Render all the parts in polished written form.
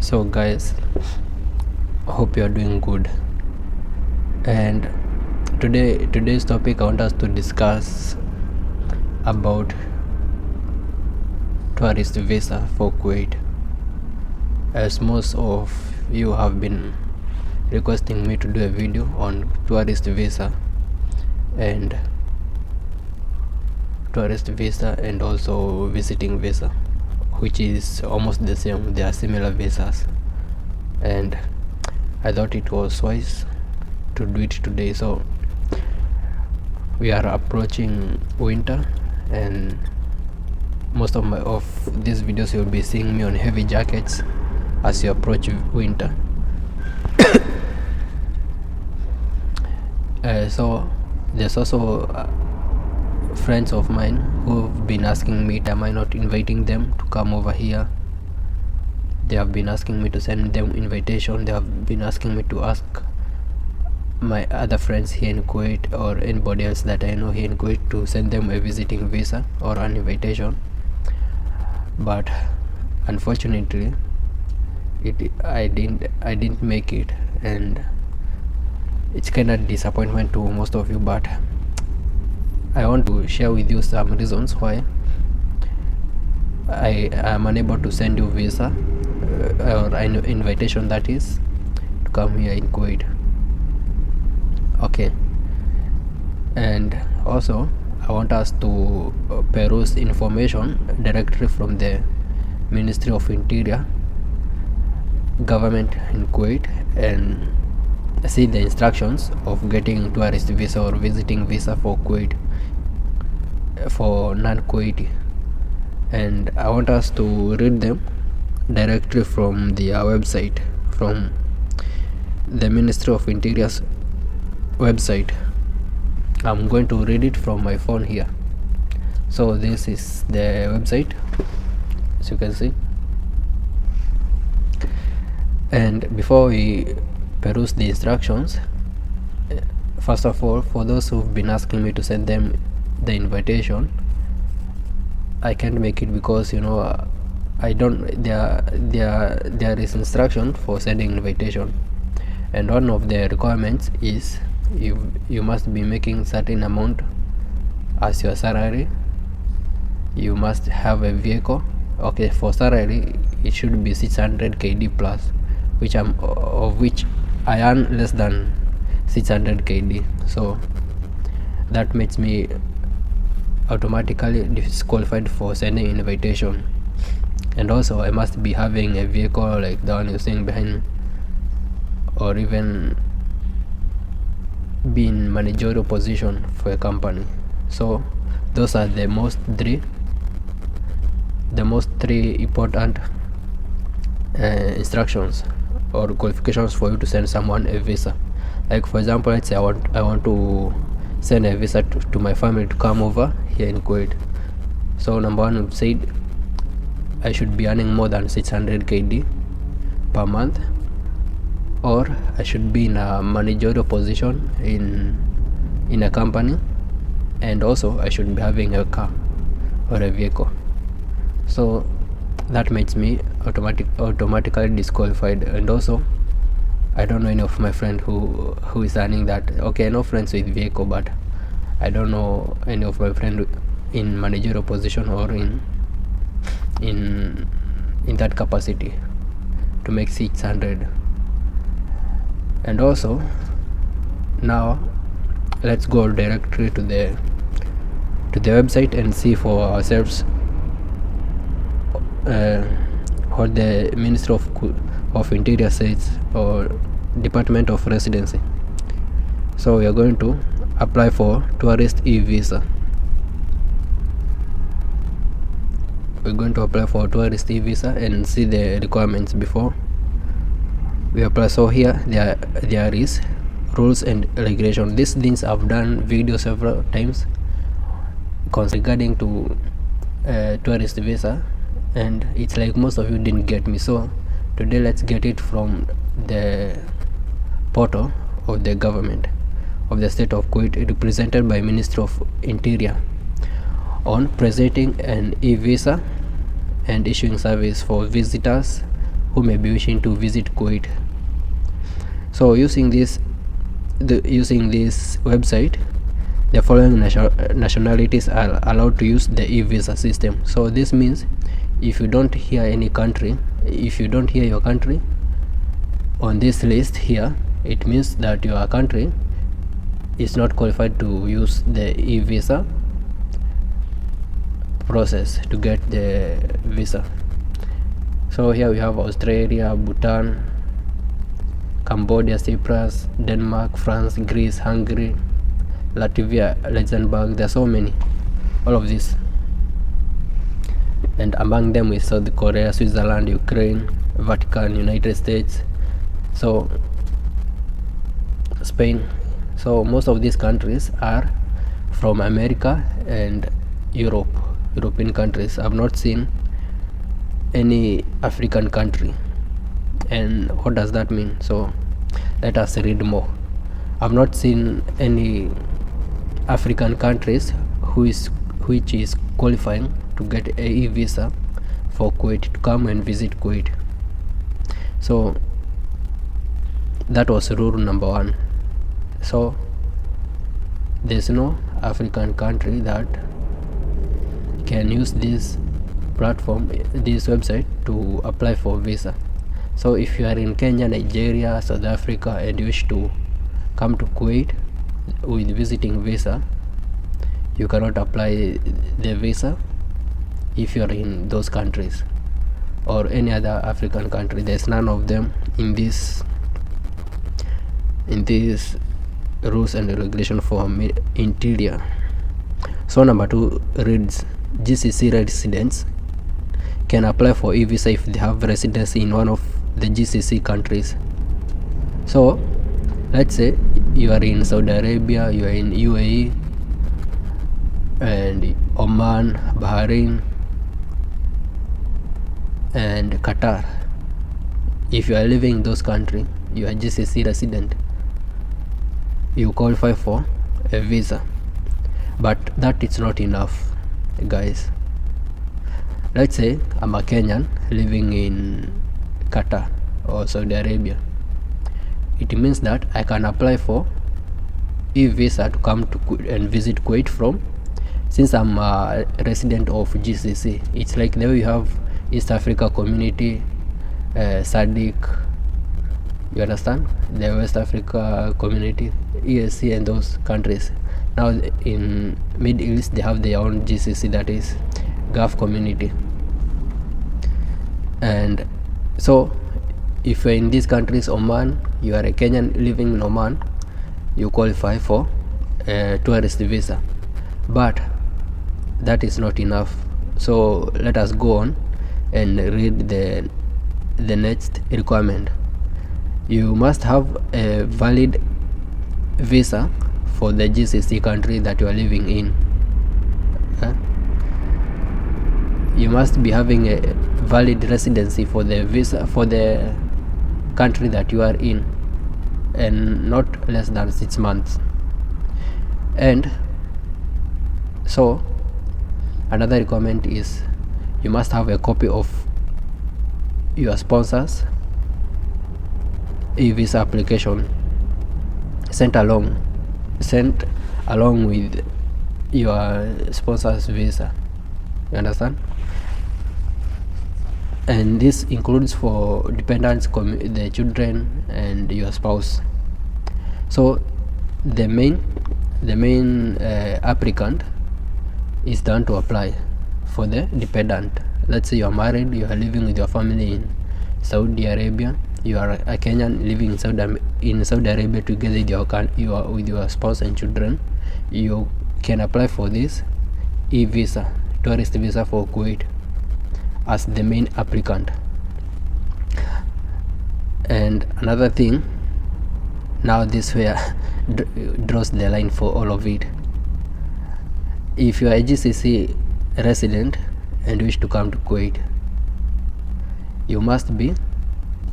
So guys, hope you are doing good. And today's topic I want us to discuss about tourist visa for Kuwait. As most of you have been requesting me to do a video on tourist visa and also visiting visa, which is almost the same. They are similar visas, and I thought it was wise to do it today. So we are approaching winter, and most of these videos you'll be seeing me on heavy jackets as you approach winter. So there's also friends of mine who've been asking me, am I not inviting them to come over here? They have been asking me to send them invitation. They have been asking me to ask my other friends here in Kuwait or anybody else that I know here in Kuwait to send them a visiting visa or an invitation. But unfortunately I didn't make it, and it's kind of disappointment to most of you, but I want to share with you some reasons why I am unable to send you visa or an invitation, that is, to come here in Kuwait. Okay. And also I want us to peruse information directly from the Ministry of Interior government in Kuwait and see the instructions of getting tourist visa or visiting visa for Kuwait for non-Kuwaiti, and I want us to read them directly from their website, from the Ministry of Interior's website. I'm going to read it from my phone here. So this is the website, as you can see. And before we peruse the instructions, first of all, for those who've been asking me to send them the invitation, I can't make it because I don't there is instruction for sending invitation, and one of the requirements is you must be making certain amount as your salary. You must have a vehicle. Okay, for salary it should be 600 KD plus, which I earn less than 600 KD, so that makes me automatically disqualified for sending invitation. And also I must be having a vehicle like the one you're seeing behind me, or even be in managerial position for a company. So those are the most three important instructions or qualifications for you to send someone a visa. Like, for example, let's say I want to send a visa to my family to come over here in Kuwait. So number one, we've said I should be earning more than 600 KD per month, or I should be in a managerial position in a company, and also I should be having a car or a vehicle. So that makes me automatically disqualified. And also I don't know any of my friend who is earning that. Okay, I know friends with vehicle, but I don't know any of my friend in managerial position or in that capacity to make 600. And also now let's go directly to the website and see for ourselves what the Ministry of Interior says, or Department of Residency. So we are going to apply for tourist eVISA. We're going to apply for tourist eVISA and see the requirements before we apply. So here there is rules and regulation. These things I've done videos several times regarding to tourist visa, and it's like most of you didn't get me. So today let's get it from the portal of the government of the state of Kuwait, represented by Ministry of Interior, on presenting an eVISA and issuing service for visitors who may be wishing to visit Kuwait. So using this website, the following nationalities are allowed to use the eVISA system. So this means if you don't hear your country on this list here, it means that your country is not qualified to use the eVISA process to get the visa. So here we have Australia, Bhutan, Cambodia, Cyprus, Denmark, France, Greece, Hungary, Latvia, Luxembourg. There are so many, all of this, and among them is South Korea, Switzerland, Ukraine, Vatican, United States, so Spain. So most of these countries are from America and European countries. I've not seen any African country. And what does that mean? So let us read more. I've not seen any African countries which is qualifying to get a visa for Kuwait, to come and visit Kuwait. So that was rule number 1. So there's no African country that can use this platform, this website, to apply for visa. So if you are in Kenya, Nigeria, South Africa, and you wish to come to Kuwait with visiting visa, you cannot apply the visa if you are in those countries or any other African country. There's none of them in this rules and regulation for interior. So number 2 reads, GCC residents can apply for eVISA if they have residency in one of the GCC countries. So let's say you are in Saudi Arabia, you are in UAE and Oman, Bahrain and Qatar. If you are living in those countries, you are GCC resident, you qualify for a visa. But that is not enough, guys. Let's say I'm a Kenyan living in Qatar or Saudi Arabia. It means that I can apply for eVISA to come to and visit Kuwait from, since I'm a resident of GCC. It's like there you have East Africa Community, SADC, you understand, the West Africa Community, ESC, and those countries. Now in Middle East they have their own GCC, that is Gulf Community. And so if you're in these countries, Oman, you are a Kenyan living in Oman, you qualify for a tourist visa. But that is not enough. So let us go on and read the next requirement. You must have a valid visa for the GCC country that you are living in. You must be having a valid residency for the visa for the country that you are in, and not less than 6 months. And so another requirement is you must have a copy of your sponsor's eVISA application sent along with your sponsor's visa. You understand? And this includes for dependents, the children, and your spouse. So the main applicant is done to apply for the dependent. Let's say you are married, you are living with your family in Saudi Arabia, you are a Kenyan living in Saudi Arabia together with your spouse and children. You can apply for this eVISA, tourist visa for Kuwait, as the main applicant. And another thing, now this where draws the line for all of it. If you are a GCC resident and wish to come to Kuwait, you must be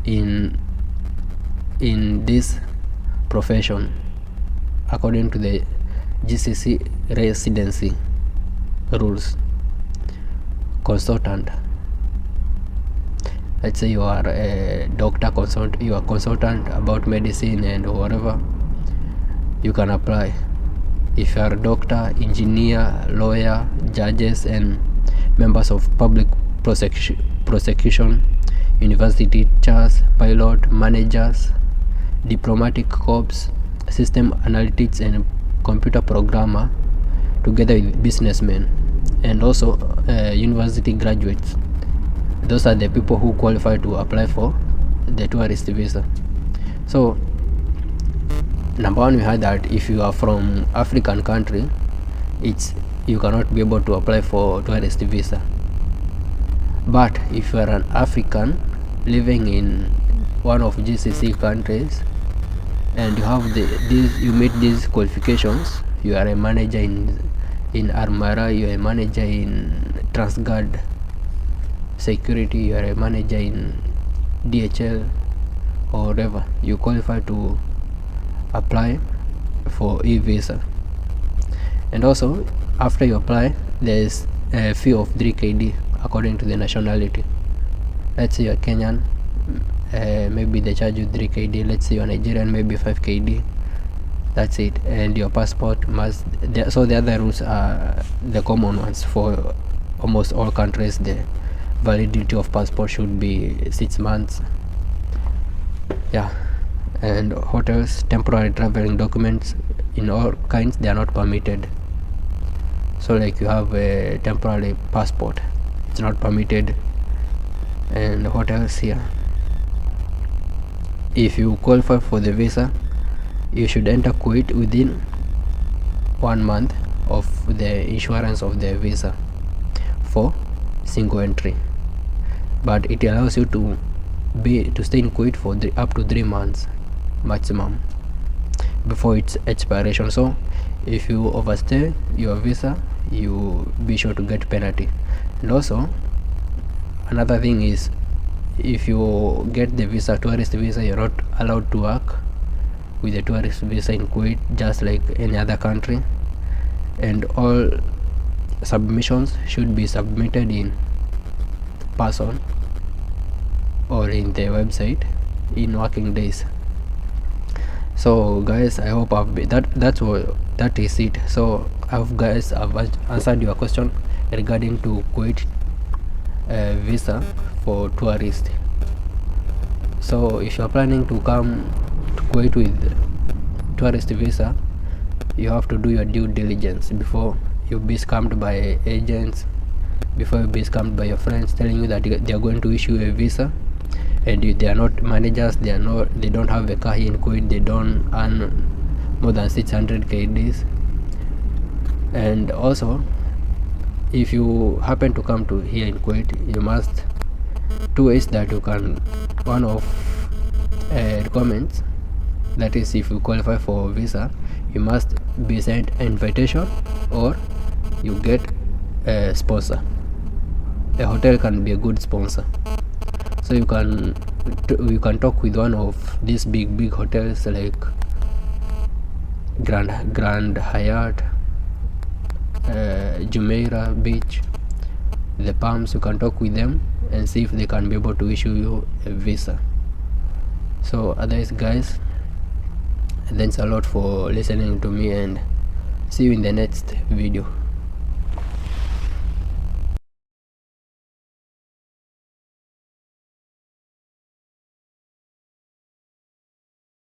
in this profession according to the GCC residency rules. Consultant, Let's say you are a doctor you are consultant about medicine and whatever, you can apply. If you are a doctor, engineer, lawyer, judges, and members of public prosecution, university teachers, pilot, managers, diplomatic corps, system analytics, and computer programmer, together with businessmen, and also university graduates. Those are the people who qualify to apply for the tourist visa. So number one, we had that if you are from African country, you cannot be able to apply for tourist visa. But if you are an African living in one of GCC countries and you have you meet these qualifications, you are a manager in Armara, you are a manager in Transguard Security, you are a manager in DHL or whatever, you qualify to apply for eVISA. And also after you apply, there is a fee of 3 KD according to the nationality. Let's say you're Kenyan, maybe they charge you 3 KD. Let's say you're Nigerian, maybe 5 KD. That's it. And your passport must, so the other rules are the common ones for almost all countries. The validity of passport should be 6 months. Yeah. And hotels, temporary traveling documents in all kinds, they are not permitted. So like you have a temporary passport, it's not permitted. And hotels here, if you qualify for the visa, you should enter Kuwait within 1 month of the insurance of the visa for single entry, but it allows you to stay in Kuwait for up to 3 months maximum before its expiration. So if you overstay your visa, you be sure to get penalty. And also another thing is, if you get the visa, tourist visa, you're not allowed to work with a tourist visa in Kuwait, just like any other country. And all submissions should be submitted in person or in the website in working days. So guys, I hope that is it. So I hope guys I've answered your question regarding to Kuwait visa for tourists. So if you are planning to come to Kuwait with tourist visa, you have to do your due diligence before you be scammed by agents, before you be scammed by your friends telling you that they are going to issue a visa, and they are not managers, they don't have a car here in Kuwait, they don't earn more than 600 KDs. And also if you happen to come to here in Kuwait, you must, 2 ways that you can, one of requirements, that is if you qualify for visa, you must be sent an invitation or you get a sponsor. A hotel can be a good sponsor, so you can talk with one of these big hotels like Grand Hyatt, Jumeirah Beach, the Palms. You can talk with them and see if they can be able to issue you a visa. So otherwise guys, thanks a lot for listening to me, and see you in the next video.